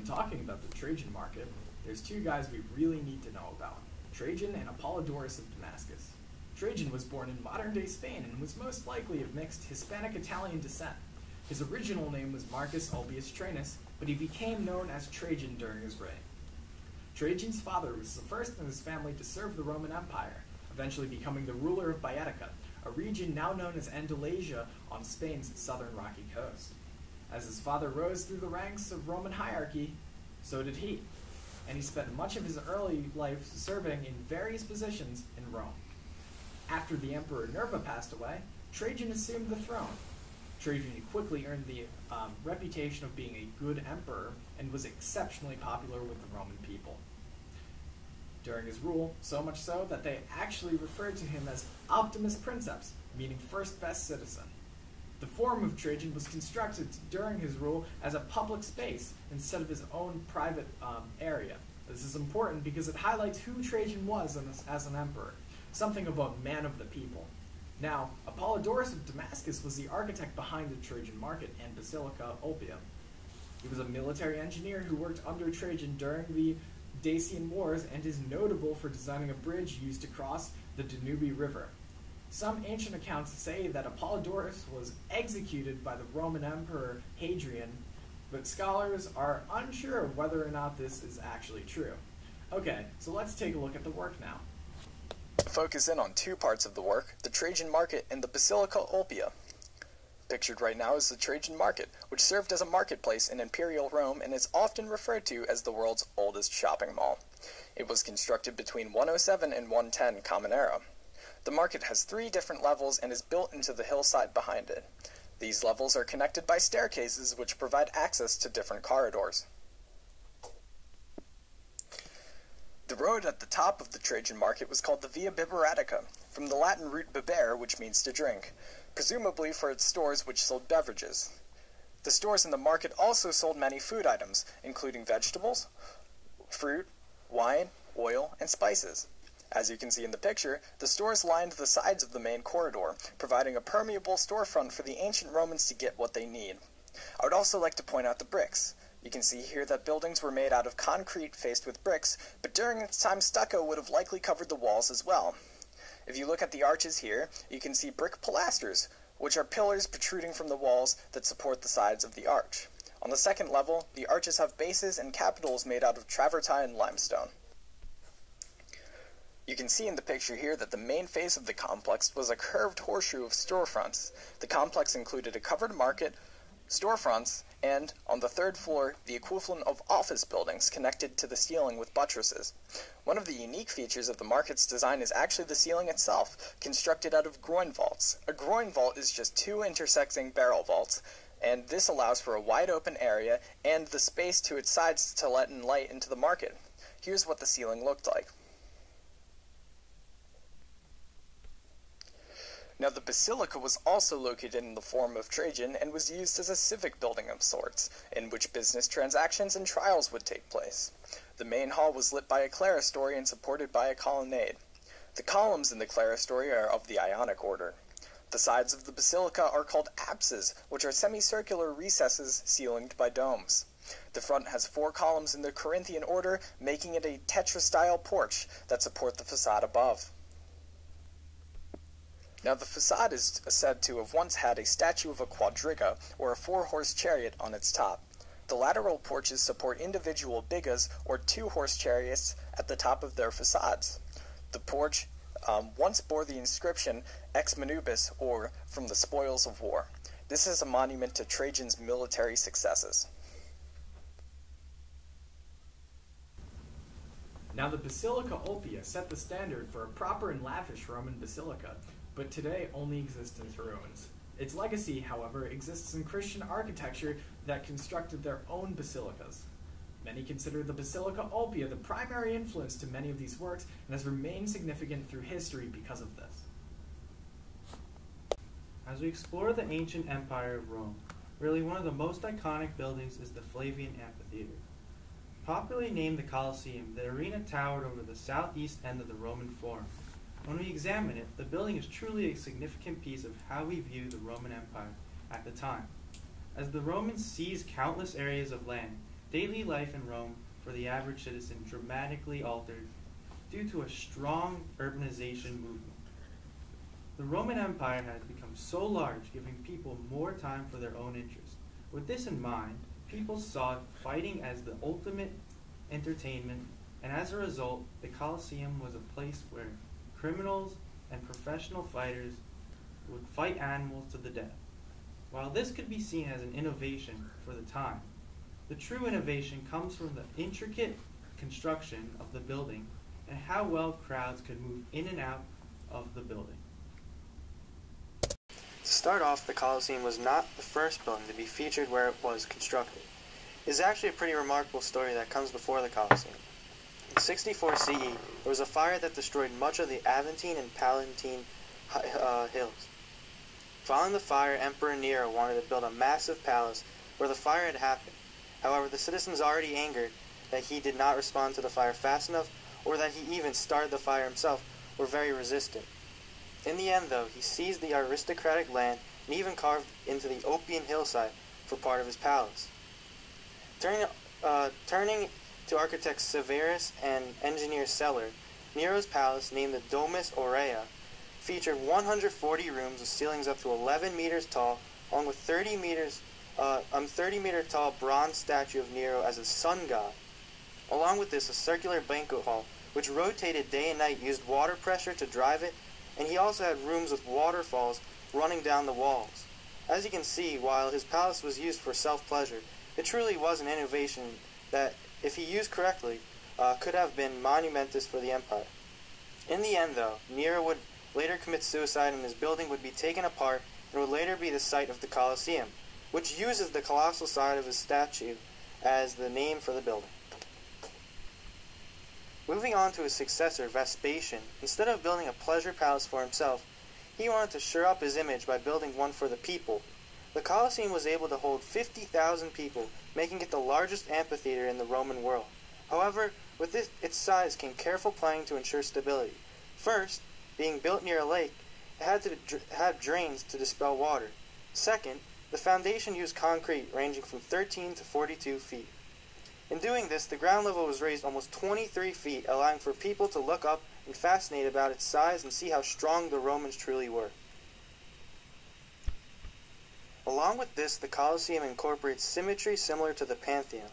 talking about the Trajan market, there's two guys we really need to know about, Trajan and Apollodorus of Damascus. Trajan was born in modern-day Spain and was most likely of mixed Hispanic-Italian descent. His original name was Marcus Ulpius Trajanus, but he became known as Trajan during his reign. Trajan's father was the first in his family to serve the Roman Empire, eventually becoming the ruler of Baetica, a region now known as Andalusia on Spain's southern rocky coast. As his father rose through the ranks of Roman hierarchy, so did he, and he spent much of his early life serving in various positions in Rome. After the emperor Nerva passed away, Trajan assumed the throne. Trajan quickly earned the reputation of being a good emperor and was exceptionally popular with the Roman people. During his rule, so much so that they actually referred to him as Optimus Princeps, meaning first best citizen. The Forum of Trajan was constructed during his rule as a public space instead of his own private area. This is important because it highlights who Trajan was as an emperor, something of a man of the people. Now, Apollodorus of Damascus was the architect behind the Trajan market and Basilica Ulpia. He was a military engineer who worked under Trajan during the Dacian Wars and is notable for designing a bridge used to cross the Danube River. Some ancient accounts say that Apollodorus was executed by the Roman Emperor Hadrian, but scholars are unsure of whether or not this is actually true. Okay, so let's take a look at the work now. Focus in on two parts of the work, the Trajan market and the Basilica Ulpia. Pictured right now is the Trajan market, which served as a marketplace in Imperial Rome and is often referred to as the world's oldest shopping mall. It was constructed between 107 and 110 Common Era. The market has 3 different levels and is built into the hillside behind it. These levels are connected by staircases which provide access to different corridors. The road at the top of the Trajan market was called the Via Biberatica, from the Latin root bibere, which means to drink, presumably for its stores which sold beverages. The stores in the market also sold many food items, including vegetables, fruit, wine, oil, and spices. As you can see in the picture, the stores lined the sides of the main corridor, providing a permeable storefront for the ancient Romans to get what they need. I would also like to point out the bricks. You can see here that buildings were made out of concrete faced with bricks, but during its time stucco would have likely covered the walls as well. If you look at the arches here, you can see brick pilasters, which are pillars protruding from the walls that support the sides of the arch. On the second level, the arches have bases and capitals made out of travertine limestone. You can see in the picture here that the main face of the complex was a curved horseshoe of storefronts. The complex included a covered market, storefronts, and, on the 3rd floor, the equivalent of office buildings connected to the ceiling with buttresses. One of the unique features of the market's design is actually the ceiling itself, constructed out of groin vaults. A groin vault is just 2 intersecting barrel vaults, and this allows for a wide open area and the space to its sides to let in light into the market. Here's what the ceiling looked like. Now, the basilica was also located in the Forum of Trajan and was used as a civic building of sorts, in which business transactions and trials would take place. The main hall was lit by a clerestory and supported by a colonnade. The columns in the clerestory are of the Ionic order. The sides of the basilica are called apses, which are semicircular recesses ceilinged by domes. The front has 4 columns in the Corinthian order, making it a tetrastyle porch that support the facade above. Now, the facade is said to have once had a statue of a quadriga, or a 4-horse chariot, on its top. The lateral porches support individual bigas, or 2-horse chariots, at the top of their facades. The porch once bore the inscription Ex Manubis, or from the spoils of war. This is a monument to Trajan's military successes. Now, the Basilica Ulpia set the standard for a proper and lavish Roman basilica, but today only exists in its ruins. Its legacy, however, exists in Christian architecture that constructed their own basilicas. Many consider the Basilica Ulpia the primary influence to many of these works and has remained significant through history because of this. As we explore the ancient empire of Rome, really one of the most iconic buildings is the Flavian Amphitheater. Popularly named the Colosseum, the arena towered over the southeast end of the Roman Forum. When we examine it, the building is truly a significant piece of how we view the Roman Empire at the time. As the Romans seized countless areas of land, daily life in Rome for the average citizen dramatically altered due to a strong urbanization movement. The Roman Empire had become so large, giving people more time for their own interests. With this in mind, people saw fighting as the ultimate entertainment, and as a result, the Colosseum was a place where criminals and professional fighters would fight animals to the death. While this could be seen as an innovation for the time, the true innovation comes from the intricate construction of the building and how well crowds could move in and out of the building. To start off, the Colosseum was not the first building to be featured where it was constructed. It is actually a pretty remarkable story that comes before the Colosseum. In 64 CE, there was a fire that destroyed much of the Aventine and Palatine hills. Following the fire, Emperor Nero wanted to build a massive palace where the fire had happened. However, the citizens already angered that he did not respond to the fire fast enough, or that he even started the fire himself, were very resistant. In the end, though, he seized the aristocratic land and even carved into the Oppian hillside for part of his palace. Turning to architect Severus and engineer Celer, Nero's palace, named the Domus Aurea, featured 140 rooms with ceilings up to 11 meters tall, along with 30-meter tall bronze statue of Nero as a sun god. Along with this, a circular banquet hall, which rotated day and night, used water pressure to drive it, and he also had rooms with waterfalls running down the walls. As you can see, while his palace was used for self-pleasure, it truly was an innovation that, if he used correctly, could have been monumentous for the empire. In the end, though, Nero would later commit suicide and his building would be taken apart and would later be the site of the Colosseum, which uses the colossal side of his statue as the name for the building. Moving on to his successor, Vespasian, instead of building a pleasure palace for himself, he wanted to shore up his image by building one for the people. The Colosseum was able to hold 50,000 people, making it the largest amphitheater in the Roman world. However, with its size came careful planning to ensure stability. First, being built near a lake, it had to have drains to dispel water. Second, the foundation used concrete ranging from 13 to 42 feet. In doing this, the ground level was raised almost 23 feet, allowing for people to look up and fascinate about its size and see how strong the Romans truly were. Along with this, the Colosseum incorporates symmetry similar to the Pantheon.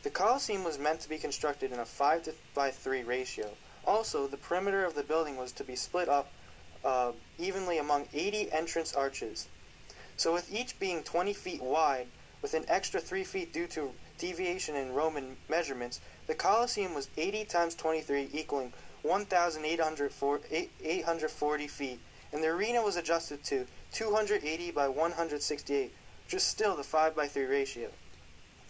The Colosseum was meant to be constructed in a 5:3 ratio. Also, the perimeter of the building was to be split up evenly among 80 entrance arches. So with each being 20 feet wide, with an extra 3 feet due to deviation in Roman measurements, the Colosseum was 80 times 23, equaling 1,840 feet, and the arena was adjusted to 280 by 168, which is still the 5:3 ratio.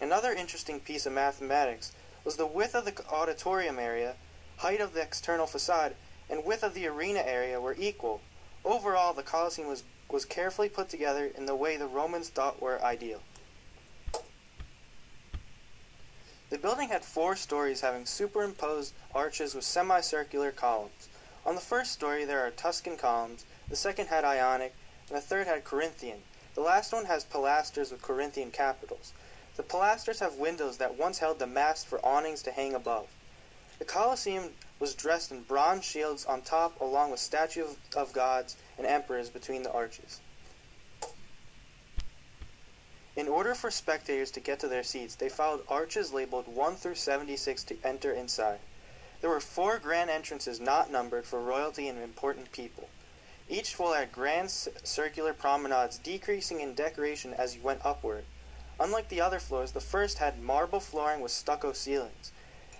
Another interesting piece of mathematics was the width of the auditorium area, height of the external facade, and width of the arena area were equal. Overall, the Colosseum was carefully put together in the way the Romans thought were ideal. The building had 4 stories having superimposed arches with semicircular columns. On the first story there are Tuscan columns, the second had Ionic, and the third had Corinthian. The last one has pilasters with Corinthian capitals. The pilasters have windows that once held the mast for awnings to hang above. The Colosseum was dressed in bronze shields on top, along with statues of gods and emperors between the arches. In order for spectators to get to their seats, they followed arches labeled 1 through 76 to enter inside. There were 4 grand entrances not numbered for royalty and important people. Each floor had grand circular promenades decreasing in decoration as you went upward. Unlike the other floors, the first had marble flooring with stucco ceilings.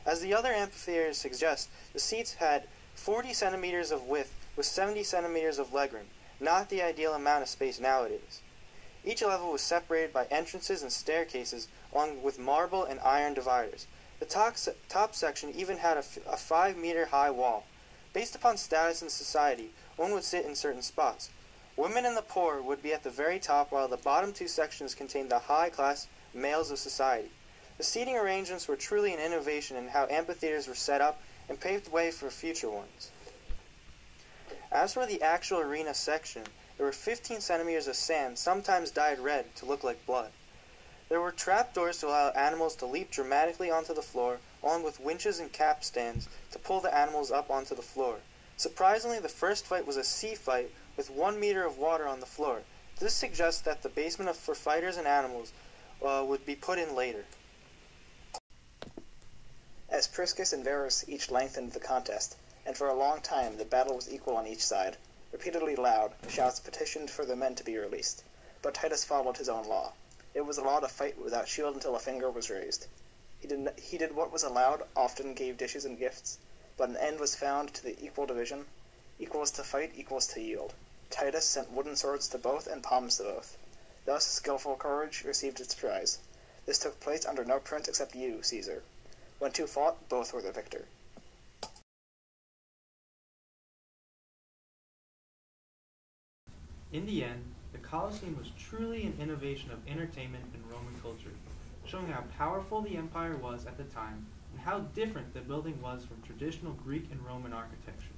As the other amphitheaters suggest, the seats had 40 centimeters of width with 70 centimeters of legroom, not the ideal amount of space nowadays. Each level was separated by entrances and staircases, along with marble and iron dividers. The top section even had a 5-meter high wall. Based upon status in society, one would sit in certain spots. Women and the poor would be at the very top, while the bottom 2 sections contained the high-class males of society. The seating arrangements were truly an innovation in how amphitheaters were set up and paved the way for future ones. As for the actual arena section, there were 15 centimeters of sand, sometimes dyed red to look like blood. There were trapdoors to allow animals to leap dramatically onto the floor, along with winches and capstans to pull the animals up onto the floor. Surprisingly, the first fight was a sea fight with 1 meter of water on the floor. This suggests that the basement for fighters and animals would be put in later. As Priscus and Verus each lengthened the contest, and for a long time the battle was equal on each side, repeatedly loud, shouts petitioned for the men to be released. But Titus followed his own law. It was a law to fight without shield until a finger was raised. He did what was allowed, often gave dishes and gifts, but an end was found to the equal division. Equals to fight equals to yield. Titus sent wooden swords to both and palms to both. Thus skillful courage received its prize. This took place under no prince except you, Caesar. When two fought, both were the victor. In the end, the Colosseum was truly an innovation of entertainment in Roman culture, showing how powerful the empire was at the time and how different the building was from traditional Greek and Roman architecture.